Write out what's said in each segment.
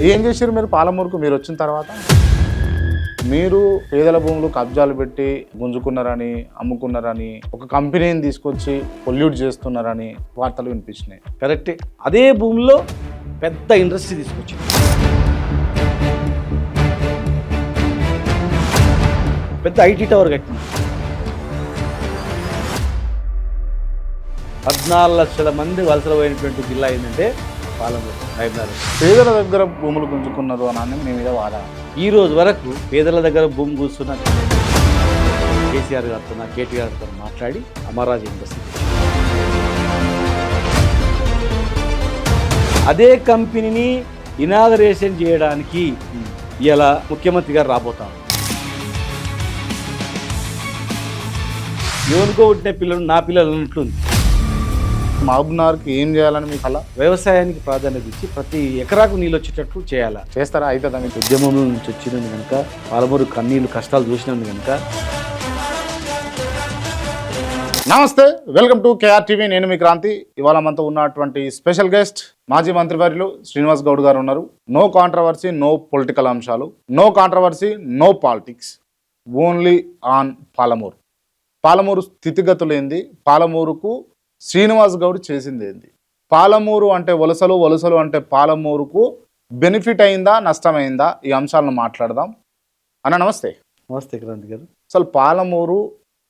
ఏం చేశారు మీరు పాలమూరుకు మీరు వచ్చిన తర్వాత? మీరు పేదల భూములు కబ్జాలు పెట్టి గుంజుకున్నారని, అమ్ముకున్నారని, ఒక కంపెనీని తీసుకొచ్చి పొల్యూట్ చేస్తున్నారని వార్తలు వినిపించినాయి. కరెక్టే. అదే భూమిలో పెద్ద ఇండస్ట్రీ తీసుకొచ్చింది. పెద్ద ఐటీ టవర్ కట్టింది. 14 లక్షల మంది వలసలు పోయినటువంటి జిల్లా ఏంటంటే పాలమూరు, మహబూబ్నగర్. పేదల దగ్గర భూములు గుంజుకున్నారు అని మీ మీద వాదన. ఈ రోజు వరకు పేదల దగ్గర భూమి కూర్చున్న కేసీఆర్ గారితో, కేటీఆర్ గారితో మాట్లాడి అమరాజ్ ఇండస్ట్రీ, అదే కంపెనీని ఇనాగరేషన్ చేయడానికి ఇలా ముఖ్యమంత్రి గారు రాబోతారు. ఎవరికో పుట్టిన పిల్లలు నా పిల్లలు అన్నట్లుంది. మహబూబ్నగర్కి ఏం చేయాలని మీకు అలా? వ్యవసాయానికి ప్రాధాన్యత ఇచ్చి ప్రతి ఎకరాకు నీళ్ళు వచ్చేటట్లు చేయాలా. చేస్తారా? అవుతుందా? మీకు ఉద్యమం నుంచి వచ్చినది కనుక, పాలమూరు కన్నీళ్ళు కష్టాలు చూసినది కనుక. నమస్తే, వెల్కమ్ టు కేఆర్ టీవీ. నేను మీ క్రాంతి. ఇవాళ మనతో ఉన్నటువంటి స్పెషల్ గెస్ట్ మాజీ మంత్రివర్యులు శ్రీనివాస్ గౌడ్ గారు ఉన్నారు. నో కాంట్రవర్సీ, నో పొలిటికల్ అంశాలు, no controversy, no politics, only on Palamuru. Palamuru స్థితిగతులు ఏంది, పాలమూరుకు శ్రీనివాస్ గౌడ్ చేసింది ఏంది, పాలమూరు అంటే వలసలు, వలసలు అంటే పాలమూరుకు బెనిఫిట్ అయిందా, నష్టమైందా, ఈ అంశాలను మాట్లాడదాం. అన్న నమస్తే. నమస్తే క్రాంతి గారు. అసలు Palamuru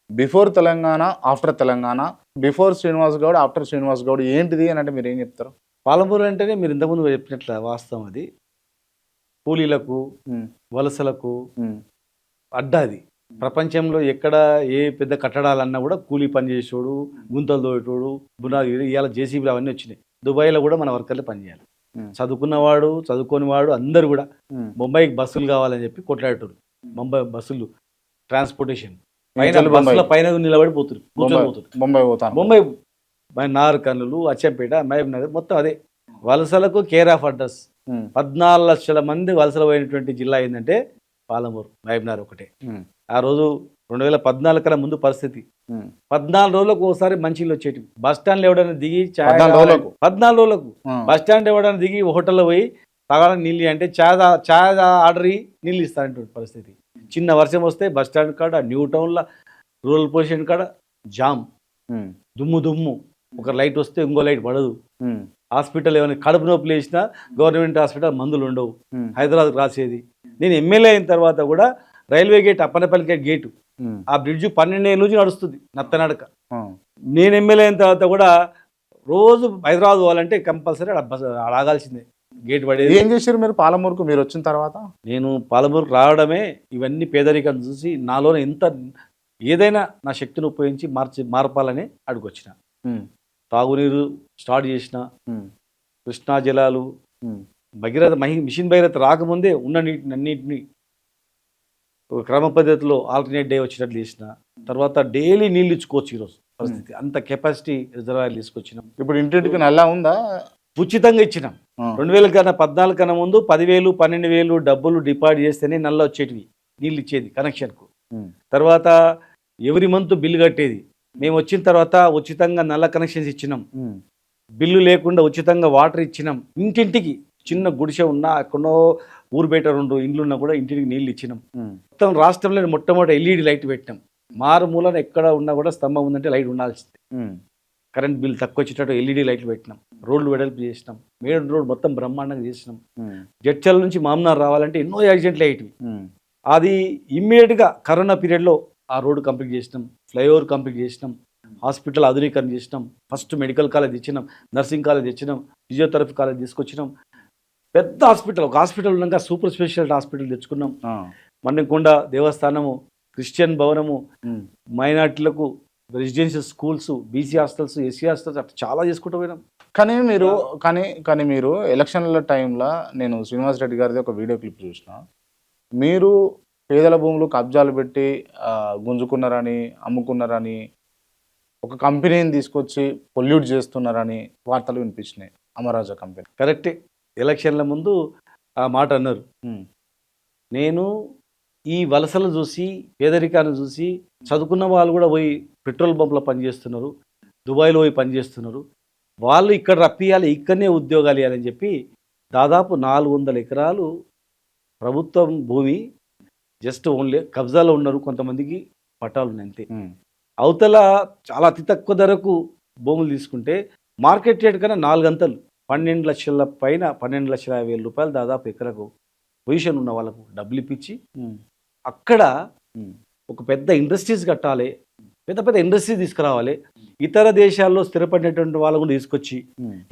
before Telangana, after Telangana, before Srinivas Goud, after Srinivas Goud ఏంటిది అని అంటే మీరు ఏం చెప్తారు? పాలమూరు అంటేనే మీరు ఇంతకుముందు చెప్పినట్ల వాస్తవం. అది కూలీలకు, వలసలకు అడ్డా. అది ప్రపంచంలో ఎక్కడ ఏ పెద్ద కట్టడాలన్నా కూడా కూలీ పని చేసేవాడు, గుంతలు తోయేటోడు, బునాది, ఇవాళ జేసీబీలు అవన్నీ వచ్చినాయి. దుబాయ్లో కూడా మన వర్కర్లే పనిచేయాలి. చదువుకున్నవాడు, చదువుకోనివాడు అందరు కూడా ముంబైకి బస్సులు కావాలని చెప్పి కొట్లాడేటోరు. ముంబై బస్సులు ట్రాన్స్పోర్టేషన్ బస్సుల పైన నిలబడిపోతున్నారు, కూర్చొని ముంబై, నార్కర్నూలు, అచ్చంపేట, మహబూబ్నగర్ మొత్తం అదే. వలసలకు కేర్ ఆఫ్ అడ్రస్. 14 లక్షల మంది వలసలు పోయినటువంటి జిల్లా ఏంటంటే పాలమూరు, మహబూబ్నగర్ ఒకటే. ఆ రోజు 2014 కన్నా ముందు పరిస్థితి 14 రోజులకు ఒకసారి మంచిలు వచ్చేటివి. బస్ స్టాండ్లో ఎవడైనా దిగి 14 రోజులకు బస్ స్టాండ్ ఎవడైనా దిగి హోటల్లో పోయి తాగాలని నీళ్ళు అంటే ఛాయ్ ఆర్డర్ నీళ్ళు ఇస్తారంటువంటి పరిస్థితి. చిన్న వర్షం వస్తే బస్ స్టాండ్ కాడ, న్యూ టౌన్లో, రూరల్ పొజిషన్ కాడ జామ్, దుమ్ము. ఒక లైట్ వస్తే ఇంకో లైట్ పడదు. హాస్పిటల్ ఏమైనా కడుపు నొప్పులు వేసినా గవర్నమెంట్ హాస్పిటల్ మందులు ఉండవు. హైదరాబాద్కి రాసేది. నేను ఎమ్మెల్యే అయిన తర్వాత కూడా రైల్వే గేట్, అప్పనపల్లి గేటు, ఆ బ్రిడ్జ్ 12 ఏళ్ళ నుంచి నడుస్తుంది నత్తనడక. నేను ఎమ్మెల్యే అయిన తర్వాత కూడా రోజు హైదరాబాద్ పోవాలంటే కంపల్సరీ ఆగాల్సిందే, గేట్ పడేది. ఏం చేశారు మీరు పాలమూరుకు మీరు వచ్చిన తర్వాత? నేను పాలమూరుకు రావడమే ఇవన్నీ పేదరికం చూసి నాలో ఎంత ఏదైనా నా శక్తిని ఉపయోగించి మార్పాలని అడుగొచ్చిన. తాగునీరు స్టార్ట్ చేసిన, కృష్ణా జలాలు, భగీరథ మిషన్ భగీరథ రాకముందే ఉన్న నీటిని అన్నింటినీ ఒక క్రమ పద్ధతిలో ఆల్టర్నేట్ డే వచ్చేటట్లు చేసిన. తర్వాత డైలీ నీళ్ళు ఇచ్చుకోవచ్చు ఈరోజు పరిస్థితి. అంత కెపాసిటీ రిజర్వాయర్లు తీసుకొచ్చినాం. ఇప్పుడు ఇంటింటికి నల్లా ఉందా? ఉచితంగా ఇచ్చినాం. 2014 కన్నా ముందు 10,000, 12,000 డబ్బులు డిపాజిట్ చేస్తేనే నల్ల వచ్చేటివి, నీళ్ళు ఇచ్చేది కనెక్షన్కు. తర్వాత ఎవరి మంత్ బిల్లు కట్టేది. మేము వచ్చిన తర్వాత ఉచితంగా నల్ల కనెక్షన్స్ ఇచ్చినాం. బిల్లు లేకుండా ఉచితంగా వాటర్ ఇచ్చినాం. ఇంటింటికి చిన్న గుడిసె ఉన్నా, ఎక్కడో ఊరు బయట 2 ఇండ్లు ఉన్నా కూడా ఇంటికి నీళ్ళు ఇచ్చినాం. మొత్తం రాష్ట్రంలో మొట్టమొదటి ఎల్ఈడి లైట్ పెట్టినాం. మారుమూలన ఎక్కడ ఉన్నా కూడా స్తంభం ఉందంటే లైట్ ఉండాల్సింది. కరెంట్ బిల్ తక్కువ వచ్చేటట్టు ఎల్ఈడి లైట్లు పెట్టినాం. రోడ్లు వెడల్పు చేసినాం. మేడ్ రోడ్ మొత్తం బ్రహ్మాండంగా చేసినాం. జడ్చల నుంచి మామనార్ రావాలంటే ఎన్నో యాక్సిడెంట్లు అయ్యేటివి. అది ఇమ్మీడియట్గా కరోనా పీరియడ్లో ఆ రోడ్డు కంప్లీట్ చేసినాం. ఫ్లైఓవర్ కంప్లీట్ చేసినాం. హాస్పిటల్ ఆధునీకరణ చేసినాం. ఫస్ట్ మెడికల్ కాలేజ్ ఇచ్చినాం, నర్సింగ్ కాలేజ్ ఇచ్చినాం, ఫిజియోథెరపీ కాలేజ్ తీసుకొచ్చినాం. పెద్ద హాస్పిటల్, ఒక హాస్పిటల్ ఉన్నాక సూపర్ స్పెషాలిటీ హాస్పిటల్ తెచ్చుకున్నాం. మన్నెకొండ దేవస్థానము, క్రిస్టియన్ భవనము, మైనార్టీలకు residential schools, BC hostels, SC hostels అట్లా చాలా చేసుకుంటూ పోయినాం. కానీ మీరు ఎలక్షన్ల టైంలో నేను శ్రీనివాస్ రెడ్డి గారిది ఒక వీడియో క్లిప్ చూసిన. మీరు పేదల భూములు కబ్జాలు పెట్టి గుంజుకున్నారని, అమ్ముకున్నారని, ఒక కంపెనీని తీసుకొచ్చి పొల్యూట్ చేస్తున్నారని వార్తలు వినిపించినాయి. అమరాజా కంపెనీ. కరెక్టే. ఎలక్షన్ల ముందు ఆ మాట అన్నారు. నేను ఈ వలసలు చూసి, పేదరికాన్ని చూసి, చదువుకున్న వాళ్ళు కూడా పోయి పెట్రోల్ బంప్లో పనిచేస్తున్నారు, దుబాయ్లో పోయి పనిచేస్తున్నారు, వాళ్ళు ఇక్కడ రప్పియాలి, ఇక్కడనే ఉద్యోగాలు ఇవ్వాలని చెప్పి దాదాపు 400 ఎకరాలు ప్రభుత్వం భూమి జస్ట్ ఓన్లీ కబ్జాలో ఉన్నారు, కొంతమందికి పట్టాలు ఉన్నాయి అంతే. అవతల చాలా అతి తక్కువ ధరకు భూములు తీసుకుంటే మార్కెట్ రేట్ కన్నా 4 అంతలు 12 లక్షల పైన 12,50,000 రూపాయలు దాదాపు ఎకరకు పొజిషన్ ఉన్న వాళ్ళకు డబ్బులు ఇప్పించి అక్కడ ఒక పెద్ద ఇండస్ట్రీస్ కట్టాలి, పెద్ద పెద్ద ఇండస్ట్రీ తీసుకురావాలి, ఇతర దేశాల్లో స్థిరపడినటువంటి వాళ్ళు కూడా తీసుకొచ్చి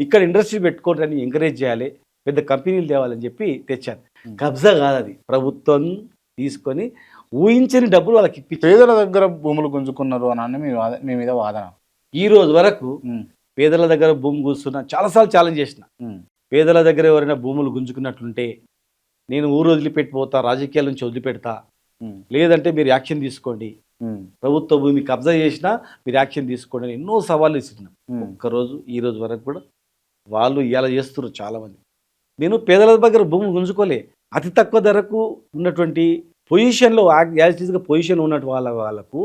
ఇక్కడ ఇండస్ట్రీ పెట్టుకోవడానికి ఎంకరేజ్ చేయాలి, పెద్ద కంపెనీలు తేవాలని చెప్పి తెచ్చారు. కబ్జా కాదు, అది ప్రభుత్వం తీసుకొని ఊహించని డబ్బులు వాళ్ళకి ఇప్పించి పేదల దగ్గర భూములు గుంజుకున్నారు అని మీ మీద వాదన. ఈ రోజు వరకు పేదల దగ్గర భూమి కూర్చున్నా చాలాసార్లు ఛాలెంజ్ చేసిన. పేదల దగ్గర ఎవరైనా భూములు గుంజుకున్నట్లుంటే నేను ఊరు వదిలిపెట్టిపోతా, రాజకీయాల నుంచి వదిలిపెడతా, లేదంటే మీరు యాక్షన్ తీసుకోండి, ప్రభుత్వ భూమి కబ్జా చేసినా మీరు యాక్షన్ తీసుకోండి అని ఎన్నో సవాళ్ళు ఇస్తున్నాం. ఒక్కరోజు ఈ రోజు వరకు కూడా వాళ్ళు ఇలా చేస్తున్నారు చాలామంది. నేను పేదల దగ్గర భూమి గుంజుకోలే, అతి తక్కువ ధరకు ఉన్నటువంటి పొజిషన్లో యాజిటీస్గా పొజిషన్ ఉన్నట్టు వాళ్ళకు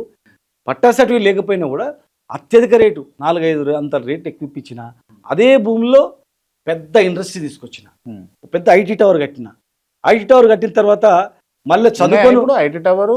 పట్టా సర్టిఫికేట్ లేకపోయినా కూడా అత్యధిక రేటు 4-5 అంత రేట్ ఎక్కువ ఇప్పించిన, అదే భూమిలో పెద్ద ఇండస్ట్రీ తీసుకొచ్చిన, పెద్ద ఐటీ టవర్ కట్టిన. ఐటీ టవర్ కట్టిన తర్వాత మళ్ళీ చదువుకొని ఐటీ టవర్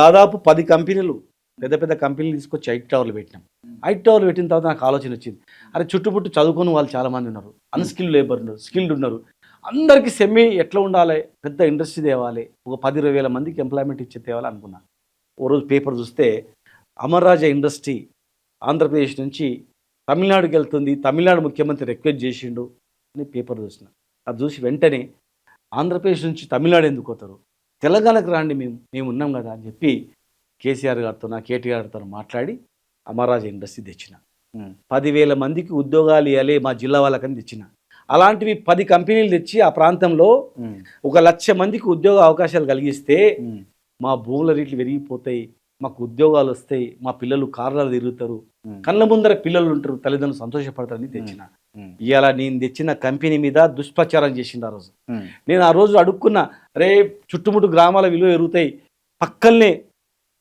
దాదాపు 10 కంపెనీలు, పెద్ద పెద్ద కంపెనీలు తీసుకొచ్చి ఐటీ టవర్లు పెట్టినాం. ఐటీ టవర్లు పెట్టిన తర్వాత నాకు ఆలోచన వచ్చింది, అరే చుట్టుపుట్టు చదువుకుని వాళ్ళు చాలామంది ఉన్నారు, అన్స్కిల్డ్ లేబర్ ఉన్నారు, స్కిల్డ్ ఉన్నారు, అందరికీ సెమ్మి ఎట్లా ఉండాలి, పెద్ద ఇండస్ట్రీ తేవాలి, ఒక 10-20 వేల మందికి ఎంప్లాయ్మెంట్ ఇచ్చి తేవాలి అనుకున్నా. ఓ రోజు పేపర్ చూస్తే అమర్ రాజా ఇండస్ట్రీ ఆంధ్రప్రదేశ్ నుంచి తమిళనాడుకి వెళ్తుంది, తమిళనాడు ముఖ్యమంత్రి రిక్వెస్ట్ చేసిండు అని పేపర్ చూసిన. అది చూసి వెంటనే ఆంధ్రప్రదేశ్ నుంచి తమిళనాడు ఎందుకు పోతారు, తెలంగాణకు రాండి, మేము ఉన్నాం కదా అని చెప్పి కేసీఆర్ గారితో కేటీఆర్ గారితో మాట్లాడి అమర్ రాజా ఇండస్ట్రీ తెచ్చిన. 10,000 మందికి ఉద్యోగాలు ఇవ్వాలి మా జిల్లా వాళ్ళకని తెచ్చిన. అలాంటివి 10 కంపెనీలు తెచ్చి ఆ ప్రాంతంలో 1,00,000 మందికి ఉద్యోగ అవకాశాలు కలిగిస్తే మా భూముల రేట్లు పెరిగిపోతాయి, మాకు ఉద్యోగాలు వస్తాయి, మా పిల్లలు కార్లలో తిరుగుతారు, కళ్ళ ముందర పిల్లలు ఉంటారు, తల్లిదండ్రులు సంతోషపడతారని తెచ్చిన. ఇవాళ నేను తెచ్చిన కంపెనీ మీద దుష్ప్రచారం చేసిండు ఆ రోజు. నేను ఆ రోజు అడుక్కున్నా, రే చుట్టుముట్టు గ్రామాల విలువ పెరుగుతాయి, పక్కనే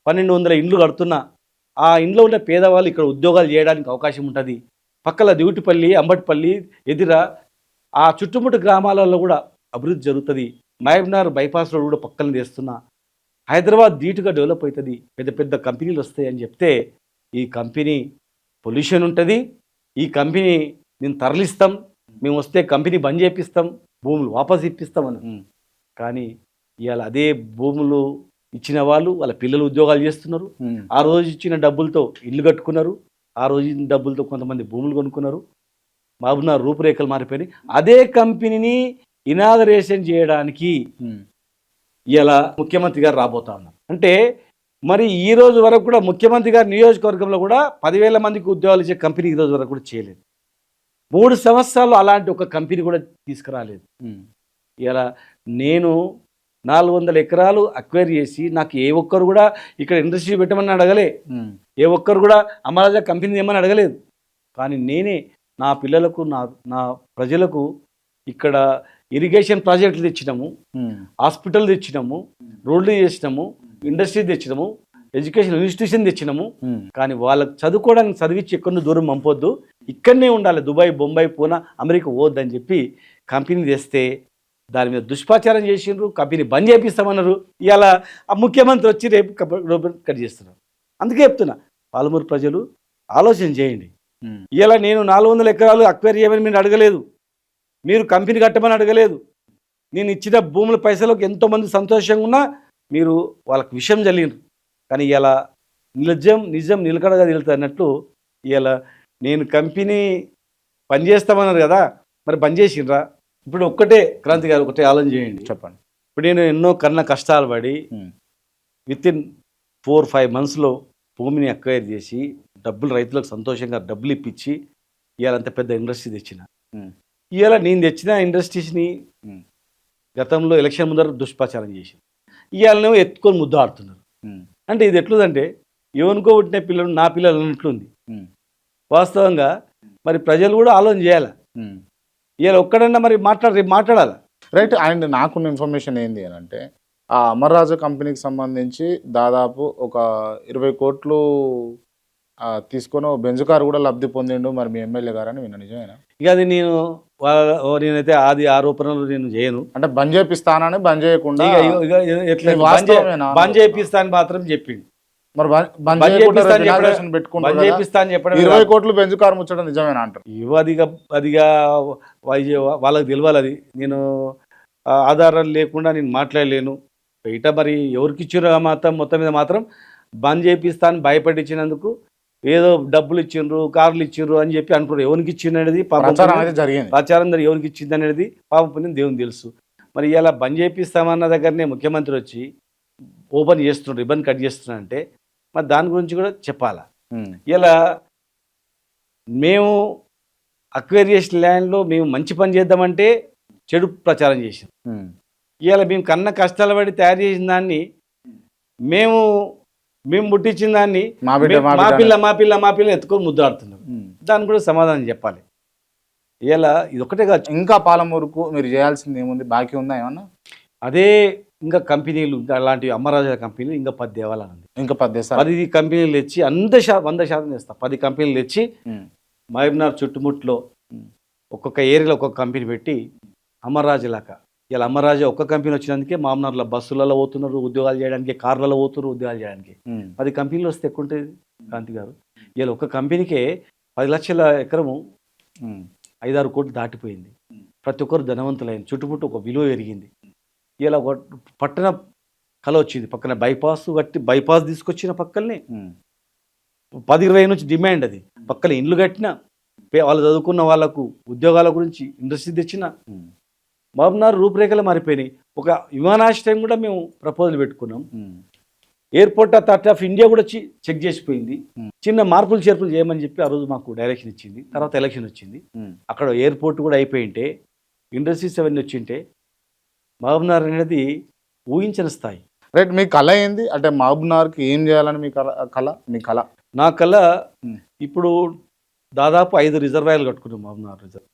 1,200 ఇండ్లు కడుతున్నా, ఆ ఇంట్లో ఉన్న పేదవాళ్ళు ఇక్కడ ఉద్యోగాలు చేయడానికి అవకాశం ఉంటుంది, పక్కల దివిటిపల్లి, అంబటిపల్లి, ఎదిరా ఆ చుట్టుముట్టు గ్రామాలలో కూడా అభివృద్ధి జరుగుతుంది, మహబూబ్నగర్ బైపాస్ రోడ్ కూడా పక్కన చేస్తున్నా, హైదరాబాద్ ధీటుగా డెవలప్ అవుతుంది, పెద్ద పెద్ద కంపెనీలు వస్తాయి అని చెప్తే, ఈ కంపెనీ పొల్యూషన్ ఉంటుంది, ఈ కంపెనీ నేను తరలిస్తాం, మేము వస్తే కంపెనీ బంద్ చేపిస్తాం, భూములు వాపసు ఇప్పిస్తామని. కానీ ఇవాళ అదే భూములు ఇచ్చిన వాళ్ళు వాళ్ళ పిల్లలు ఉద్యోగాలు చేస్తున్నారు, ఆ రోజు ఇచ్చిన డబ్బులతో ఇల్లు కట్టుకున్నారు, ఆ రోజు ఇచ్చిన డబ్బులతో కొంతమంది భూములు కొనుక్కున్నారు, మహబూబ్నగర్ రూపురేఖలు మారిపోయినాయి. అదే కంపెనీని ఇనాగరేషన్ చేయడానికి ఇలా ముఖ్యమంత్రి గారు రాబోతా ఉన్నారు. అంటే మరి ఈ రోజు వరకు కూడా ముఖ్యమంత్రి గారి నియోజకవర్గంలో కూడా 10,000 మందికి ఉద్యోగాలు ఇచ్చే కంపెనీ ఈ రోజు వరకు కూడా చేయలేదు. 3 సంవత్సరాలు అలాంటి ఒక కంపెనీ కూడా తీసుకురాలేదు. ఇలా నేను 400 ఎకరాలు అక్వైర్ చేసి నాకు ఏ ఒక్కరు కూడా ఇక్కడ ఇండస్ట్రీ పెట్టమని అడగలే, ఏ ఒక్కరు కూడా అమరాజా కంపెనీ ఏమని అడగలేదు. కానీ నేనే నా పిల్లలకు నా ప్రజలకు ఇక్కడ ఇరిగేషన్ ప్రాజెక్టులు తెచ్చినాము, హాస్పిటల్ తెచ్చినాము, రోడ్లు చేసినాము, ఇండస్ట్రీ తెచ్చినాము, ఎడ్యుకేషన్ ఇన్స్టిట్యూషన్ తెచ్చినాము. కానీ వాళ్ళకి చదువుకోవడానికి చదివించి ఎక్కడో దూరం పంపొద్దు, ఇక్కడనే ఉండాలి, దుబాయ్, బొంబాయి, పూనా, అమెరికా పోవద్దని చెప్పి కంపెనీ తెస్తే దాని మీద దుష్ప్రచారం చేసిండ్రు, కంపెనీ బంద్ చేపిస్తామన్నారు. ఇవాళ ఆ ముఖ్యమంత్రి వచ్చి రేపు కట్ చేస్తున్నారు. అందుకే చెప్తున్నా, పాలమూరు ప్రజలు ఆలోచన చేయండి. ఇవాళ నేను 400 ఎకరాలు అక్వైర్ చేయమని మీరు అడగలేదు, మీరు కంపెనీ కట్టమని అడగలేదు, నేను ఇచ్చిన భూముల పైసలకు ఎంతోమంది సంతోషంగా ఉన్నా మీరు వాళ్ళకి విషయం జరిగినారు. కానీ ఇలా నిజం నిలకడగా తెలుతుంది అన్నట్లు ఇలా నేను కంపెనీ పనిచేస్తామన్నారు కదా, మరి బంద్ చేసిండ్రా? ఇప్పుడు ఒక్కటే క్రాంతి గారు ఒకటే ఆలోచన చేయండి, చెప్పండి. ఇప్పుడు నేను ఎన్నో కష్టాలు పడి వితిన్ 4-5 మంత్స్లో భూమిని అక్వైర్ చేసి డబ్బులు రైతులకు సంతోషంగా డబ్బులు ఇప్పించి ఇవాళ అంత పెద్ద ఇండస్ట్రీ తెచ్చిన. ఇవాళ నేను తెచ్చిన ఇండస్ట్రీస్ని గతంలో ఎలక్షన్ ముందర దుష్ప్రచారం చేసి ఇవాళనేమో ఎత్తుకొని ముద్ద ఆడుతున్నారు. అంటే ఇది ఎట్లుందంటే ఎవరికో పుట్టిన పిల్లలు నా పిల్లలు అన్నట్లుంది. వాస్తవంగా మరి ప్రజలు కూడా ఆలోచన చేయాలి. ఇవాళ ఒక్కడన్నా మరి మాట్లాడాలి, రైట్. అండ్ నాకున్న ఇన్ఫర్మేషన్ ఏంది అని అంటే, ఆ అమర్ రాజా కంపెనీకి సంబంధించి దాదాపు ఒక 20 కోట్లు తీసుకొని బెంజ్ కారు కూడా లబ్ధి పొందిండు మరి మీ ఎమ్మెల్యే గారు అని విన్నా, నిజమేనా? ఇక అది నేను నేనైతే ఆది ఆరోపణలు నేను చేయను. అంటే బంద్ చేపిస్తానని బంద్ చేయకుండా ఇక ఎట్లా ఇది వాస్తవమేనా? బంద్ చేపిస్తా అని మాత్రం చెప్పిండు. మరి బంద్ బంద్ చేయకుండా చేపిస్తా అని చెప్పడం- inauguration పెట్టుకుంటారు బంద్ కదా. చేపిస్తా అని చెప్పడం 20 కోట్లు బెంచ్ కారు ముచ్చడం నిజమేనా అంటారు. అదిగా వాళ్ళకి తెలియాలి. అది నేను ఆధారాలు లేకుండా నేను మాట్లాడలేను. బయట మరి ఎవరికి ఇచ్చారో మొత్తం మీద మాత్రం బంద్ చేపిస్తా అని భయపడించినందుకు ఏదో డబ్బులు ఇచ్చిండ్రు, కార్లు ఇచ్చిండ్రు అని చెప్పి అనుకున్నారు. ఎవరికి ఇచ్చింది అనేది ప్రచారం అయితే జరిగింది. ప్రచారం ఎవరికి ఇచ్చింది అనేది పాపం పుణ్యం దేవుని తెలుసు. మరి ఇలా బంద్ చేపిస్తామన్న దగ్గరనే ముఖ్యమంత్రి వచ్చి ఓపెన్ చేస్తున్నాడు, రిబన్ కట్ చేస్తున్నాడు అంటే మరి దాని గురించి కూడా చెప్పాలా. ఇలా మేము అక్వేరియస్ ల్యాండ్లో మేము మంచి పని చేద్దామంటే చెడు ప్రచారం చేసాం. ఇవాళ మేము కన్న కష్టాలు పడి తయారు చేసిన దాన్ని మేము పుట్టించిన దాన్ని మా బిడ్డ మా పిల్ల ఎత్తుకొని ముద్దాడుతున్నాం. దానికి కూడా సమాధానం చెప్పాలి. ఇలా ఇది ఒకటే కాదు, ఇంకా పాలమూరుకు మీరు చేయాల్సింది ఏముంది, బాకీ ఉందా ఏమన్నా? అదే ఇంకా కంపెనీలు, ఇంకా అలాంటి అమ్మరాజుల కంపెనీలు ఇంకా 10 దేవాలని ఉంది. ఇంకా 10 కంపెనీలు తెచ్చి 100% చేస్తాం. 10 కంపెనీలు తెచ్చి మహబూబ్నగర్ చుట్టుముట్లో ఒక్కొక్క ఏరియాలో ఒక్కొక్క కంపెనీ పెట్టి అమర్రాజులాగా. ఇలా అమర్రాజు ఒక్క కంపెనీ వచ్చినందుకే మహబూబ్నగర్లో బస్సులలో పోతున్నారు ఉద్యోగాలు చేయడానికి, కార్లలో పోతున్నారు ఉద్యోగాలు చేయడానికి. 10 కంపెనీలు వస్తే ఎక్కువ ఉంటుంది కాంతి గారు. ఇలా ఒక్క కంపెనీకే 10 లక్షల ఎకరము 5-6 కోట్లు దాటిపోయింది. ప్రతి ఒక్కరు ధనవంతులైంది, చుట్టుముట్టు ఒక విలువ పెరిగింది. ఇలా పట్టణ కళ వచ్చింది. పక్కన బైపాస్ తీసుకొచ్చిన పక్కనే 10-20 నుంచి డిమాండ్. అది పక్కన ఇండ్లు కట్టిన, వాళ్ళు చదువుకున్న వాళ్ళకు ఉద్యోగాల గురించి ఇండస్ట్రీ తెచ్చిన మహబూబ్నగర్ రూపురేఖలు మారిపోయినాయి. ఒక విమానాశ్రయం కూడా మేము ప్రపోజల్ పెట్టుకున్నాం. ఎయిర్పోర్ట్ అథారిటీ ఆఫ్ ఇండియా కూడా చెక్ చేసిపోయింది. చిన్న మార్పులు చేర్పులు చేయమని చెప్పి ఆ రోజు మాకు డైరెక్షన్ ఇచ్చింది. తర్వాత ఎలక్షన్ వచ్చింది. అక్కడ ఎయిర్పోర్ట్ కూడా అయిపోయింటే, ఇండస్ట్రీస్ అవన్నీ వచ్చింటే మహబూబ్నగర్ అనేది ఊహించని స్థాయి. రైట్, మీ కళ ఏంది అంటే మహబూబ్నగర్కి ఏం చేయాలని మీ కళ? నా కళ ఇప్పుడు దాదాపు 5 రిజర్వాయర్లు కట్టుకున్నాం. మహబూబ్నగర్ రిజర్వ్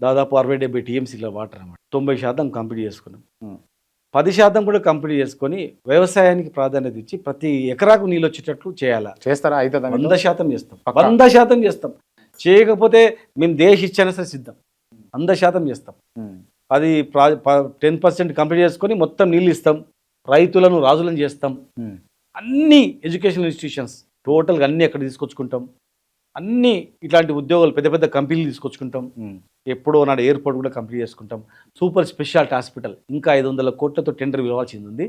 దాదాపు 60-70 టీఎంసీల వాటర్ అన్నమాట. 90% కంప్లీట్ చేసుకున్నాం. 10% కూడా కంప్లీట్ చేసుకొని వ్యవసాయానికి ప్రాధాన్యత ఇచ్చి ప్రతి ఎకరాకు నీళ్ళు వచ్చేటట్లు చేయాలా. చేస్తారా? అయితే 100% చేస్తాం. 100% చేస్తాం. చేయకపోతే మేము దేశ ఇచ్చాన సరే సిద్ధం. 100% చేస్తాం. అది 10% కంప్లీట్ చేసుకొని మొత్తం నీళ్ళు ఇస్తాం. రైతులను రాజులను చేస్తాం. అన్ని ఎడ్యుకేషనల్ ఇన్స్టిట్యూషన్స్ టోటల్గా అన్నీ అక్కడ తీసుకొచ్చుకుంటాం. అన్ని ఇట్లాంటి ఉద్యోగాలు పెద్ద పెద్ద కంపెనీలు తీసుకొచ్చుకుంటాం. ఎప్పుడో నాడు ఎయిర్పోర్ట్ కూడా కంప్లీట్ చేసుకుంటాం. సూపర్ స్పెషాలిటీ హాస్పిటల్ ఇంకా 500 కోట్లతో టెండర్ పిలవాల్సింది ఉంది.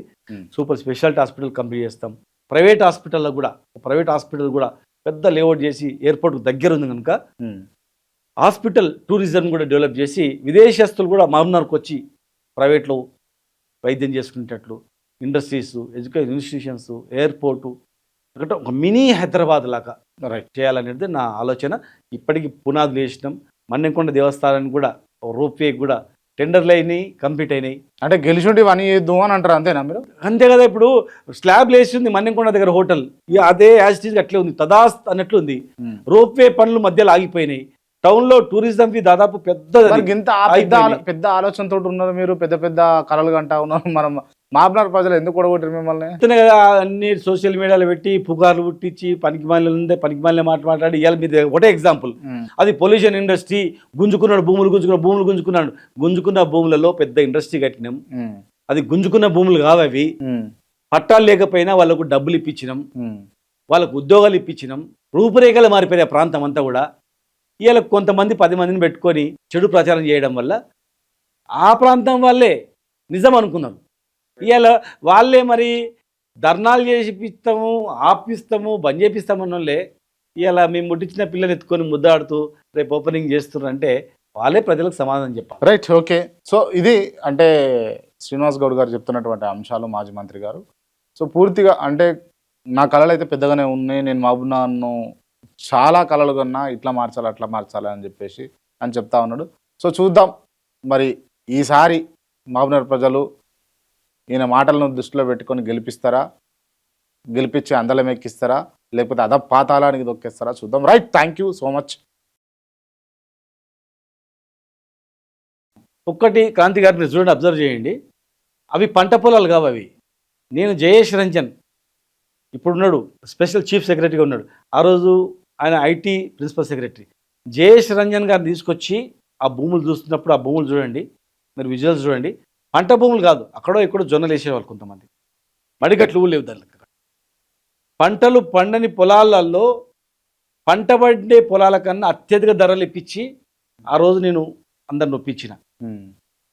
సూపర్ స్పెషాలిటీ హాస్పిటల్ కంప్లీట్ చేస్తాం. ప్రైవేట్ హాస్పిటల్లో కూడా పెద్ద లేఅవుట్ చేసి ఎయిర్పోర్ట్ దగ్గర ఉంది కనుక హాస్పిటల్ టూరిజం కూడా డెవలప్ చేసి విదేశస్తులు కూడా మహబూబ్నగర్కి వచ్చి ప్రైవేట్లో వైద్యం చేసుకునేటట్లు ఇండస్ట్రీస్, ఎడ్యుకేషన్ ఇన్స్టిట్యూషన్స్, ఎయిర్పోర్టు ఒకటి ఒక మినీ హైదరాబాద్ లాగా చేయాలనేది నా ఆలోచన. ఇప్పటికీ పునాదులు వేసినాం. మన్నెంకొండ దేవస్థానానికి కూడా రూపే కూడా టెండర్లు అయినాయి, కంప్లీట్ అయినాయి. అంటే గెలిచుండి ఇవన్నీ చేద్దాం అని అంటారు, అంతేనా మీరు? అంతే కదా. ఇప్పుడు స్లాబ్ వేసింది మన్నెంకొండ దగ్గర హోటల్, అదే యాజిటీస్ అట్లే ఉంది, తదాస్త్ అన్నట్లు ఉంది. రోప్వే పనులు మధ్యలో ఆగిపోయినాయి. టౌన్లో టూరిజం కి దాదాపు పెద్ద ఆలోచనతో ఉన్నారు మీరు, పెద్ద పెద్ద కళలు కంటా ఉన్నారు. మనం మహబూబ్నగర్ ప్రజలు ఎందుకు కూడగొట్టారు మిమ్మల్ని? కదా అన్ని సోషల్ మీడియాలో పెట్టి పుకార్లు పుట్టించి పనికిమాలిన మాట్లాడి ఇవాళ మీద ఒకటే ఎగ్జాంపుల్. అది పొల్యూషన్ ఇండస్ట్రీ గుంజుకున్న భూములలో పెద్ద ఇండస్ట్రీ కట్టినాం. అది గుంజుకున్న భూములు కావు అవి. పట్టాలు లేకపోయినా వాళ్ళకు డబ్బులు ఇప్పించినాం, వాళ్ళకు ఉద్యోగాలు ఇప్పించినాం. రూపురేఖలు మారిపోయిన ప్రాంతం అంతా కూడా. ఇవాళ కొంతమంది 10 మందిని పెట్టుకొని చెడు ప్రచారం చేయడం వల్ల ఆ ప్రాంతం వాళ్ళే నిజం అనుకున్నారు. ఇవాళ వాళ్ళే మరి ధర్నాలు చేసిపిస్తాము, ఆపిస్తాము, బంద్ చేపిస్తామన్న వాళ్ళే ఇవాళ మేము ముట్టించిన పిల్లలు ఎత్తుకొని ముద్దాడుతూ రేపు ఓపెనింగ్ చేస్తున్నారు అంటే వాళ్ళే ప్రజలకు సమాధానం చెప్పాలి. Right, okay. సో ఇది అంటే శ్రీనివాస్ గౌడ్ గారు చెప్తున్నటువంటి అంశాలు, మాజీ మంత్రి గారు. సో పూర్తిగా అంటే నా కళలు అయితే పెద్దగానే ఉన్నాయి, నేను మహబూబ్నగర్ను చాలా కళలు కన్నా ఇట్లా మార్చాలి అట్లా మార్చాలి అని చెప్పేసి చెప్తా ఉన్నాడు. సో చూద్దాం మరి ఈసారి మహబూబ్నగర్ ప్రజలు ఈయన మాటలను దృష్టిలో పెట్టుకొని గెలిపించి అందలం ఎక్కిస్తారా, లేకపోతే పాతాళానికి దొక్కేస్తారా చూద్దాం. Right, thank you so much. ఒక్కటి క్రాంతి గారిని చూడండి, అబ్జర్వ్ చేయండి. అవి పంట పొలాలు కావు అవి. నేను జయేష్ రంజన్ ఇప్పుడున్నాడు, స్పెషల్ చీఫ్ సెక్రటరీగా ఉన్నాడు. ఆ రోజు ఆయన IT principal secretary. Jayesh Ranjan గారిని తీసుకొచ్చి ఆ భూములు చూస్తున్నప్పుడు ఆ భూములు చూడండి, మీరు విజువల్స్ చూడండి. పంట భూములు కాదు, అక్కడో ఇక్కడో జొన్నలు వేసేవాళ్ళు కొంతమంది, మడిగట్లు లేవు దానికి. పంటలు పండని పొలాలలో పంట పండే పొలాల కన్నా అత్యధిక ధరలు ఇప్పించి ఆ రోజు నేను అందరిని ఒప్పించిన.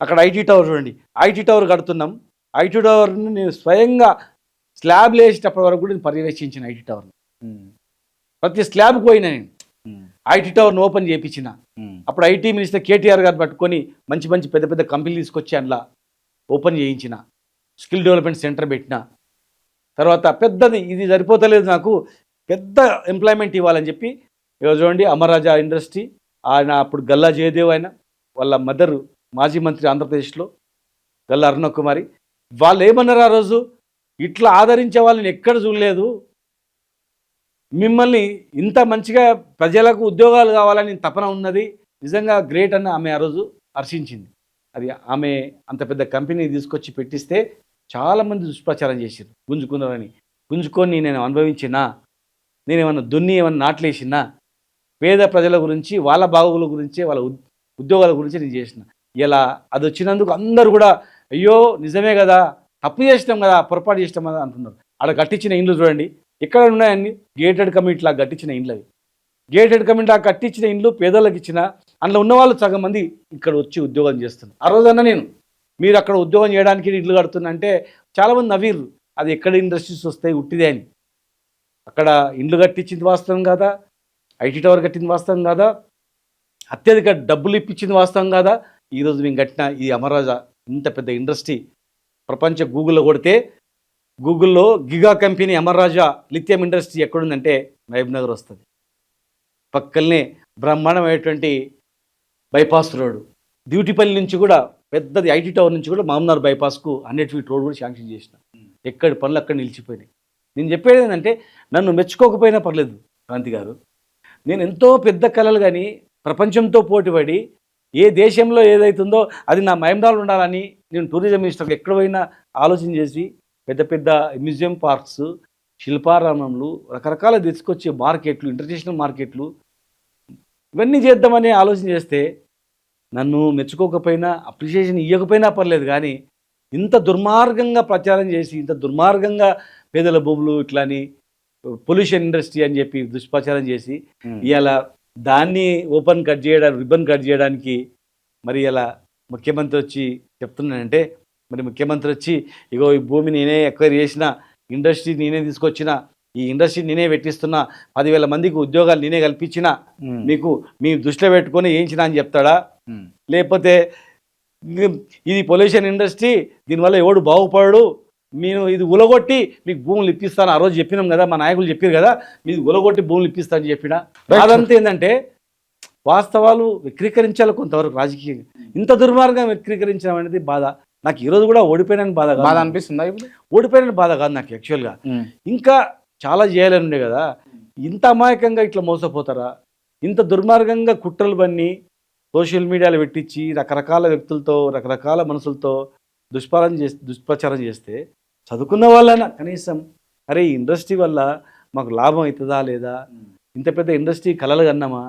అక్కడ ఐటీ టవర్ చూడండి, ఐటీ టవర్ కడుతున్నాం. ఐటీ టవర్ని నేను స్వయంగా స్లాబ్లు వేసేటప్పటి వరకు కూడా నేను పర్యవేక్షించిన ఐటీ టవర్ని. ప్రతి స్లాబ్కి పోయినా నేను ఐటీ టవర్ని ఓపెన్ చేయించిన. అప్పుడు ఐటీ మినిస్టర్ కేటీఆర్ గారు పట్టుకొని మంచి మంచి పెద్ద పెద్ద కంపెనీలు తీసుకొచ్చి అందులో ఓపెన్ చేయించిన, స్కిల్ డెవలప్మెంట్ సెంటర్ పెట్టిన. తర్వాత పెద్దది ఇది సరిపోతలేదు, నాకు పెద్ద ఎంప్లాయ్మెంట్ ఇవ్వాలని చెప్పి ఈరోజు చూడండి అమర్రాజా ఇండస్ట్రీ, ఆయన అప్పుడు గల్లా జయదేవ్, ఆయన వాళ్ళ మదరు మాజీ మంత్రి ఆంధ్రప్రదేశ్లో గల్లా అరుణ కుమారి, వాళ్ళు ఏమన్నారు ఆ రోజు, ఇట్లా ఆదరించే వాళ్ళని ఎక్కడ చూడలేదు, మిమ్మల్ని ఇంత మంచిగా ప్రజలకు ఉద్యోగాలు కావాలని తపన ఉన్నది, నిజంగా గ్రేట్ అని ఆమె ఆ రోజు హర్షించింది. అది ఆమె అంత పెద్ద కంపెనీ తీసుకొచ్చి పెట్టిస్తే చాలామంది దుష్ప్రచారం చేశారు, గుంజుకున్నారని. గుంజుకొని నేను అనుభవించినా, నేను ఏమన్నా దున్ని ఏమన్నా నాట్లేసినా, పేద ప్రజల గురించి, వాళ్ళ బాగోగుల గురించి, వాళ్ళ ఉద్యోగాల గురించి నేను చేసిన. ఇలా అది వచ్చినందుకు అందరూ కూడా అయ్యో నిజమే కదా, తప్పు చేసినాం కదా, పొరపాటు చేసినాం కదా అంటున్నారు. అక్కడ కట్టించిన ఇండ్లు చూడండి, ఎక్కడ ఉన్నాయని గేటెడ్ కమ్యూనిటీలా కట్టించిన ఇండ్లు అవి. గేటెడ్ కమ్యూనిటీ కట్టించిన ఇండ్లు పేదలకు ఇచ్చిన, అందులో ఉన్నవాళ్ళు సగం మంది ఇక్కడ వచ్చి ఉద్యోగం చేస్తున్నారు. ఆ రోజన్నా నేను మీరు అక్కడ ఉద్యోగం చేయడానికి ఇల్లు కడుతున్నా అంటే చాలామంది నవ్విర్రు, అది ఎక్కడ ఇండస్ట్రీస్ వస్తాయి ఉట్టిదే అని. అక్కడ ఇండ్లు కట్టించింది వాస్తవం కాదా, ఐటీ టవర్ కట్టింది వాస్తవం కాదా, అత్యధిక డబ్బులు ఇప్పించింది వాస్తవం కాదా. ఈరోజు మేము కట్టిన ఈ అమర్రాజా ఇంత పెద్ద ఇండస్ట్రీ ప్రపంచ గూగుల్లో కొడితే గూగుల్లో giga company Amara Raja lithium industry ఎక్కడుందంటే మహబూబ్ నగర్ వస్తుంది. పక్కనే బ్రహ్మాండమైనటువంటి బైపాస్ రోడ్, డ్యూటీపల్లి నుంచి కూడా పెద్దది ఐటీ టవర్ నుంచి కూడా మామూనార్ బైపాస్కు 100 ఫీట్ రోడ్ కూడా శాంక్షన్ చేసిన. ఎక్కడి పనులు అక్కడ నిలిచిపోయినాయి. నేను చెప్పేది ఏంటంటే, నన్ను మెచ్చుకోకపోయినా పర్లేదు క్రాంతి గారు, నేను ఎంతో పెద్ద కళలు కానీ ప్రపంచంతో పోటీపడి ఏ దేశంలో ఏదైతుందో అది నా మహబూబ్నగర్లో ఉండాలని నేను టూరిజం మినిస్టర్కి ఎక్కడ పోయినా ఆలోచన చేసి పెద్ద పెద్ద మ్యూజియం పార్క్స్, శిల్పారామంలు, రకరకాల తీసుకొచ్చే మార్కెట్లు, ఇంటర్నేషనల్ మార్కెట్లు, ఇవన్నీ చేద్దామని ఆలోచన చేస్తే నన్ను మెచ్చుకోకపోయినా, అప్రిషియేషన్ ఇవ్వకపోయినా పర్లేదు, కానీ ఇంత దుర్మార్గంగా ప్రచారం చేసి, ఇంత దుర్మార్గంగా పేదల భూములు ఇట్లాని పొల్యూషన్ ఇండస్ట్రీ అని చెప్పి దుష్ప్రచారం చేసి ఇవాళ దాన్ని ఓపెన్ కట్ చేయడానికి, రిబ్బన్ కట్ చేయడానికి మరి ఇలా ముఖ్యమంత్రి వచ్చి చెప్తున్నానంటే, మరి ముఖ్యమంత్రి వచ్చి ఇగో ఈ భూమి నేనే ఎక్వైర్ చేసిన, ఇండస్ట్రీ నేనే తీసుకొచ్చిన, ఈ ఇండస్ట్రీ నేనే పెట్టిస్తున్నా, 10,000 మందికి ఉద్యోగాలు నేనే కల్పించిన, మీకు మీ దృష్టిలో పెట్టుకొని వేయించిన అని చెప్తాడా? లేకపోతే ఇది పొల్యూషన్ ఇండస్ట్రీ, దీనివల్ల ఎవడు బాగుపడు, నేను ఇది ఉలగొట్టి మీకు భూములు ఇప్పిస్తాను, ఆ రోజు చెప్పినాం కదా, మా నాయకులు చెప్పారు కదా, మీరు ఉలగొట్టి భూములు ఇప్పిస్తా అని చెప్పిన. అదంతా ఏంటంటే వాస్తవాలు వక్రీకరించాలి కొంతవరకు రాజకీయంగా. ఇంత దుర్మార్గం వక్రీకరించడం అనేది బాధ. నాకు ఈరోజు కూడా ఓడిపోయిన బాధ అనిపిస్తుందా? ఇప్పుడు ఓడిపోయిన బాధ కాదు నాకు యాక్చువల్గా, ఇంకా చాలా చేయాలని ఉండే కదా. ఇంత అమాయకంగా ఇట్లా మోసపోతారా? ఇంత దుర్మార్గంగా కుట్రలు బన్ని సోషల్ మీడియాలో పెట్టించి రకరకాల వ్యక్తులతో, రకరకాల మనుషులతో దుష్ప్రచారం చేస్తే చదువుకున్న వాళ్ళైనా కనీసం అరే ఈ ఇండస్ట్రీ వల్ల మాకు లాభం అవుతుందా లేదా, ఇంత పెద్ద ఇండస్ట్రీ కలలు కన్నామా,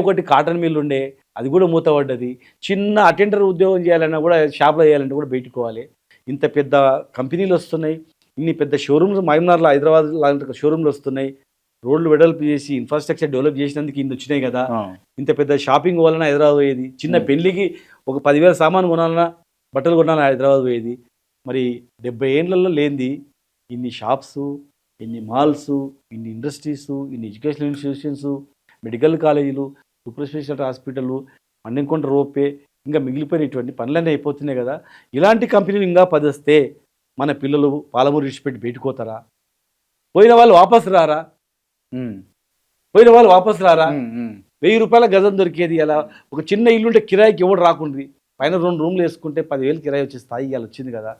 ఒకటి కాటన్ మిల్ ఉండే అది కూడా మూతపడ్డది, చిన్న అటెండర్ ఉద్యోగం చేయాలన్నా కూడా షాప్లో చేయాలంటే కూడా బయటకోవాలి, ఇంత పెద్ద కంపెనీలు వస్తున్నాయి, ఇన్ని పెద్ద షోరూమ్స్ మహబూబ్నగర్లో, హైదరాబాద్ లాంటి షోరూమ్లు వస్తున్నాయి, రోడ్లు వెడల్పు చేసి ఇన్ఫ్రాస్ట్రక్చర్ డెవలప్ చేసినందుకు ఇన్ని వచ్చినాయి కదా. ఇంత పెద్ద షాపింగ్ వలన హైదరాబాద్ పోయేది, చిన్న పెళ్లికి ఒక 10,000 సామాను కొనాలన్నా, బట్టలు కొనాలన్నా హైదరాబాద్ పోయేది. మరి 70 ఏళ్లలో లేనిది ఇన్ని షాప్స్, ఇన్ని మాల్స్, ఇన్ని ఇండస్ట్రీస్, ఇన్ని ఎడ్యుకేషనల్ ఇన్స్టిట్యూషన్స్, మెడికల్ కాలేజీలు, సూపర్ స్పెషాలిటీ హాస్పిటళ్ళు, మన్నెంకొండ రోపే, ఇంకా మిగిలిపోయినటువంటి పనులన్నీ అయిపోతున్నాయి కదా. ఇలాంటి కంపెనీలు ఇంకా 10 వస్తే మన పిల్లలు పాలమూరు విడిచిపెట్టి బయటకోతారా? పోయిన వాళ్ళు వాపసు రారా? 1000 రూపాయల గజం దొరికేది అలా ఒక చిన్న ఇల్లుంటే కిరాయికి ఎవడు రాకుండ్రి, పైన 2 రూమ్లు వేసుకుంటే 10,000 కిరాయి వచ్చే స్థాయి ఇవాళ వచ్చింది కదా.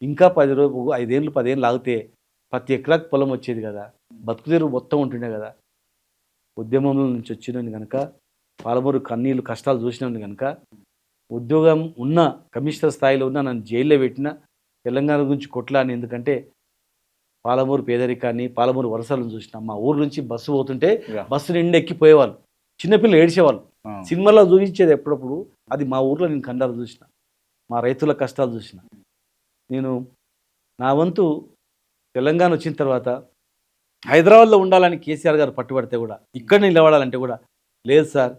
ఇంకా 5 ఏళ్ళు 10 ఏళ్ళు ఆగితే ప్రతి ఎకరాకి పొలం వచ్చేది కదా, బతుకుదేరు మొత్తం ఉంటుండే కదా. ఉద్యమంలో నుంచి వచ్చినది కనుక, పాలమూరు కన్నీళ్ళు కష్టాలు చూసినది కనుక, ఉద్యోగం ఉన్న కమిషనర్ స్థాయిలో ఉన్న నన్ను జైల్లో పెట్టిన, తెలంగాణ గురించి కొట్లాని, ఎందుకంటే పాలమూరు పేదరికాన్ని, పాలమూరు వలసలను చూసినాం. మా ఊరు నుంచి బస్సు పోతుంటే బస్సు నిండా ఎక్కిపోయేవాళ్ళు, చిన్నపిల్లలు ఏడ్చేవాళ్ళు. సినిమాలో చూపించేది ఎప్పుడప్పుడు అది మా ఊర్లో నేను కండాలు చూసిన, మా రైతుల కష్టాలు చూసిన. నేను నా వంతు తెలంగాణ వచ్చిన తర్వాత హైదరాబాద్లో ఉండాలని కేసీఆర్ గారు పట్టుబడితే కూడా ఇక్కడ నిలబడాలంటే కూడా లేదు సార్,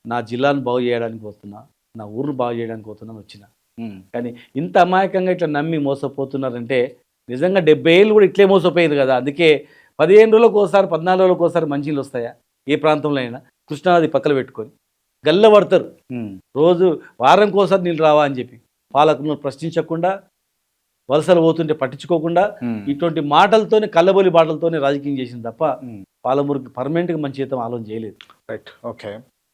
నా జిల్లాను బాగు చేయడానికి పోతున్నా, నా ఊరును బాగు చేయడానికి పోతున్నాను వచ్చిన. కానీ ఇంత అమాయకంగా ఇట్లా నమ్మి మోసపోతున్నారంటే నిజంగా 70 ఏళ్ళు కూడా ఇట్లే మోసపోయింది కదా. అందుకే 15 రోజులకు ఒకసారి 14 రోజులకు ఒకసారి మంచినీళ్ళు వస్తాయా ఏ ప్రాంతంలో అయినా? కృష్ణానది పక్కన పెట్టుకొని గల్లబడతారు రోజు, వారంకి ఒకసారి నీళ్ళు రావా అని చెప్పి పాలకులను ప్రశ్నించకుండా, వలసలు పోతుంటే పట్టించుకోకుండా ఇటువంటి మాటలతోనే, కళ్ళబొలి మాటలతోనే రాజకీయం చేసింది తప్ప పాలమూరుకి పర్మనెంట్గా మంచి జీతం ఆలోచన చేయలేదు. Right, okay.